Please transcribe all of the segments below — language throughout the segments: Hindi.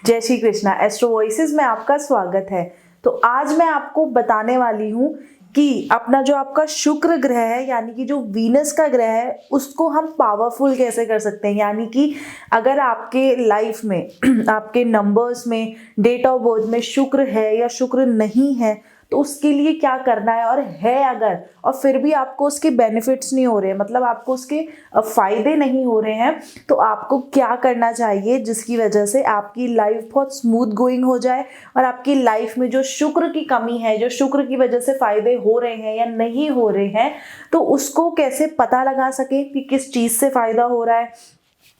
जय श्री कृष्णा। एस्ट्रो वॉइसेस में आपका स्वागत है। तो आज मैं आपको बताने वाली हूँ कि अपना जो आपका शुक्र ग्रह है यानी कि जो वीनस का ग्रह है उसको हम पावरफुल कैसे कर सकते हैं। यानी कि अगर आपके लाइफ में आपके नंबर्स में डेट ऑफ बर्थ में शुक्र है या शुक्र नहीं है तो उसके लिए क्या करना है, और है अगर और फिर भी आपको उसके बेनिफिट्स नहीं हो रहे हैं, मतलब आपको उसके फायदे नहीं हो रहे हैं, तो आपको क्या करना चाहिए जिसकी वजह से आपकी लाइफ बहुत स्मूथ गोइंग हो जाए और आपकी लाइफ में जो शुक्र की कमी है, जो शुक्र की वजह से फायदे हो रहे हैं या नहीं हो रहे हैं, तो उसको कैसे पता लगा सके कि किस चीज़ से फायदा हो रहा है,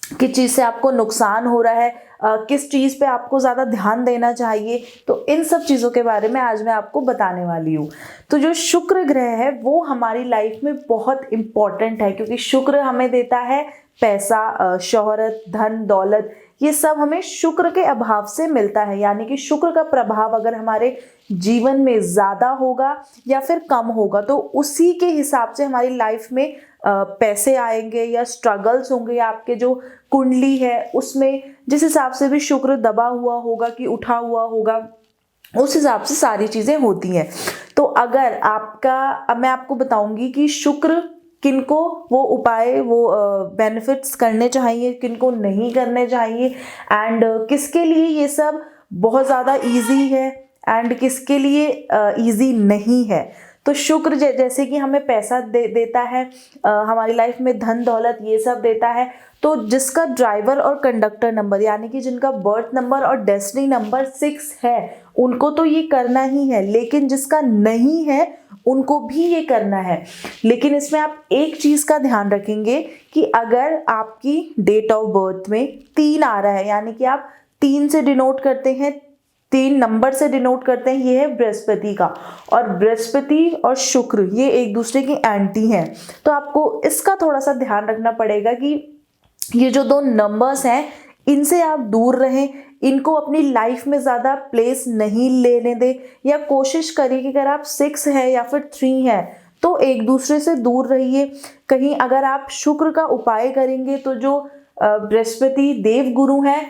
किस चीज़ से आपको नुकसान हो रहा है, किस चीज़ पे आपको ज़्यादा ध्यान देना चाहिए। तो इन सब चीज़ों के बारे में आज मैं आपको बताने वाली हूँ। तो जो शुक्र ग्रह है वो हमारी लाइफ में बहुत इम्पॉर्टेंट है, क्योंकि शुक्र हमें देता है पैसा, शोहरत, धन, दौलत। ये सब हमें शुक्र के अभाव से मिलता है। यानी कि शुक्र का प्रभाव अगर हमारे जीवन में ज़्यादा होगा या फिर कम होगा तो उसी के हिसाब से हमारी लाइफ में पैसे आएंगे या स्ट्रगल्स होंगे, या आपके जो कुंडली है उसमें जिस हिसाब से भी शुक्र दबा हुआ होगा कि उठा हुआ होगा, उस हिसाब से सारी चीज़ें होती हैं। तो अगर अब मैं आपको बताऊंगी कि शुक्र किनको वो उपाय, वो बेनिफिट्स करने चाहिए, किनको नहीं करने चाहिए, एंड किसके लिए ये सब बहुत ज़्यादा इजी है एंड किसके लिए इजी नहीं है। तो शुक्र जैसे कि हमें पैसा देता है, हमारी लाइफ में धन दौलत ये सब देता है। तो जिसका ड्राइवर और कंडक्टर नंबर यानी कि जिनका बर्थ नंबर और डेस्टिनी नंबर 6 है उनको तो ये करना ही है, लेकिन जिसका नहीं है उनको भी ये करना है। लेकिन इसमें आप एक चीज़ का ध्यान रखेंगे कि अगर आपकी डेट ऑफ बर्थ में 3 आ रहा है, यानी कि आप 3 से डिनोट करते हैं, 3 नंबर से डिनोट करते हैं, ये है बृहस्पति का। और बृहस्पति और शुक्र ये एक दूसरे की एंटी हैं, तो आपको इसका थोड़ा सा ध्यान रखना पड़ेगा कि ये जो 2 नंबर्स हैं इनसे आप दूर रहें, इनको अपनी लाइफ में ज़्यादा प्लेस नहीं लेने दें, या कोशिश करिए कि अगर आप 6 है या फिर 3 है तो एक दूसरे से दूर रहिए। कहीं अगर आप शुक्र का उपाय करेंगे तो जो बृहस्पति देव गुरु हैं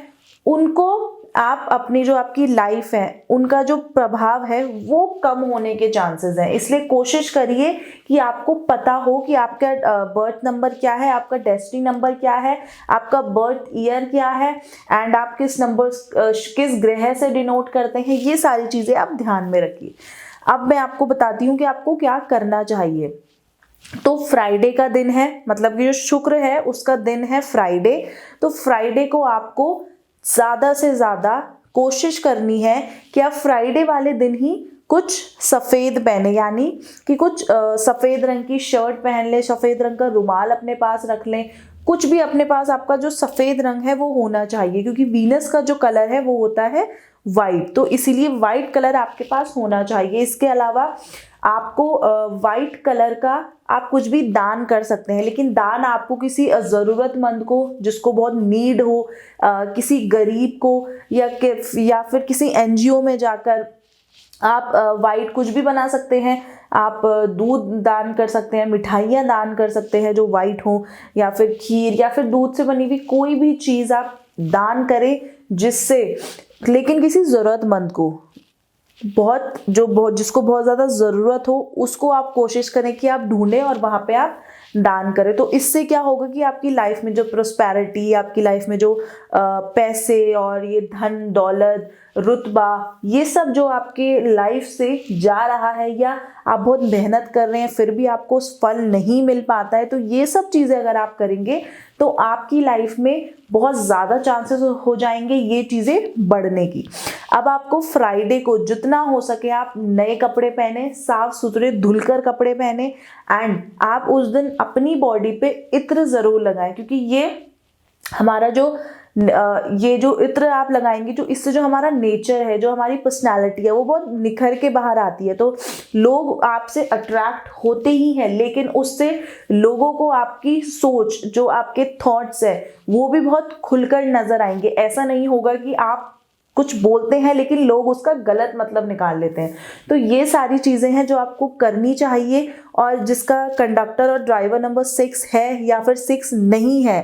उनको आप अपनी जो आपकी लाइफ है उनका जो प्रभाव है वो कम होने के चांसेस हैं। इसलिए कोशिश करिए कि आपको पता हो कि आपका बर्थ नंबर क्या है, आपका डेस्टिनी नंबर क्या है, आपका बर्थ ईयर क्या है, एंड आप किस नंबर किस ग्रह से डिनोट करते हैं। ये सारी चीज़ें आप ध्यान में रखिए। अब मैं आपको बताती हूँ कि आपको क्या करना चाहिए। तो फ्राइडे का दिन है, मतलब कि जो शुक्र है उसका दिन है फ्राइडे। तो फ्राइडे को आपको ज़्यादा से ज़्यादा कोशिश करनी है कि आप फ्राइडे वाले दिन ही कुछ सफ़ेद पहने, यानी कि कुछ सफ़ेद रंग की शर्ट पहन लें, सफ़ेद रंग का रुमाल अपने पास रख लें, कुछ भी अपने पास आपका जो सफ़ेद रंग है वो होना चाहिए, क्योंकि वीनस का जो कलर है वो होता है वाइट, तो इसीलिए वाइट कलर आपके पास होना चाहिए। इसके अलावा आपको वाइट कलर का आप कुछ भी दान कर सकते हैं, लेकिन दान आपको किसी ज़रूरतमंद को जिसको बहुत नीड हो, किसी गरीब को, या फिर किसी एनजीओ में जाकर आप वाइट कुछ भी बना सकते हैं। आप दूध दान कर सकते हैं, मिठाइयाँ दान कर सकते हैं जो वाइट हो, या फिर खीर, या फिर दूध से बनी हुई कोई भी चीज़ आप दान करें जिससे, लेकिन किसी ज़रूरतमंद को, जिसको बहुत ज़्यादा ज़रूरत हो उसको आप कोशिश करें कि आप ढूंढें और वहाँ पे आप दान करें। तो इससे क्या होगा कि आपकी लाइफ में जो प्रोस्पेरिटी, आपकी लाइफ में जो पैसे और ये धन दौलत रुतबा ये सब जो आपके लाइफ से जा रहा है, या आप बहुत मेहनत कर रहे हैं फिर भी आपको फल नहीं मिल पाता है, तो ये सब चीज़ें अगर आप करेंगे तो आपकी लाइफ में बहुत ज़्यादा चांसेस हो जाएंगे ये चीज़ें बढ़ने की। अब आपको फ्राइडे को जितना हो सके आप नए कपड़े पहने, साफ सुथरे धुलकर कपड़े पहने, एंड आप उस दिन अपनी बॉडी पे इत्र ज़रूर लगाएं, क्योंकि ये हमारा ये जो इत्र आप लगाएंगे, जो इससे जो हमारा नेचर है, जो हमारी पर्सनालिटी है वो बहुत निखर के बाहर आती है। तो लोग आपसे अट्रैक्ट होते ही हैं, लेकिन उससे लोगों को आपकी सोच, जो आपके थॉट्स है वो भी बहुत खुलकर नजर आएंगे। ऐसा नहीं होगा कि आप कुछ बोलते हैं लेकिन लोग उसका गलत मतलब निकाल लेते हैं। तो ये सारी चीज़ें हैं जो आपको करनी चाहिए। और जिसका कंडक्टर और ड्राइवर नंबर 6 है या फिर 6 नहीं है,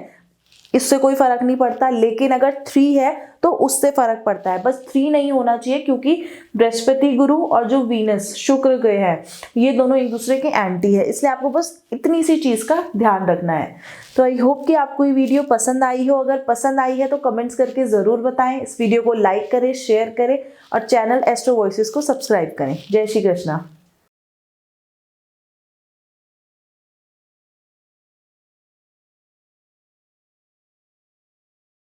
इससे कोई फर्क नहीं पड़ता, लेकिन अगर 3 है तो उससे फर्क पड़ता है। बस 3 नहीं होना चाहिए, क्योंकि बृहस्पति गुरु और जो वीनस शुक्र ग्रह है ये दोनों एक दूसरे के एंटी है, इसलिए आपको बस इतनी सी चीज का ध्यान रखना है। तो आई होप कि आपको ये वीडियो पसंद आई हो। अगर पसंद आई है तो कमेंट्स करके जरूर बताएं। इस वीडियो को लाइक करें, शेयर करें और चैनल एस्ट्रो वॉइसेस को सब्सक्राइब करें। जय श्री कृष्णा।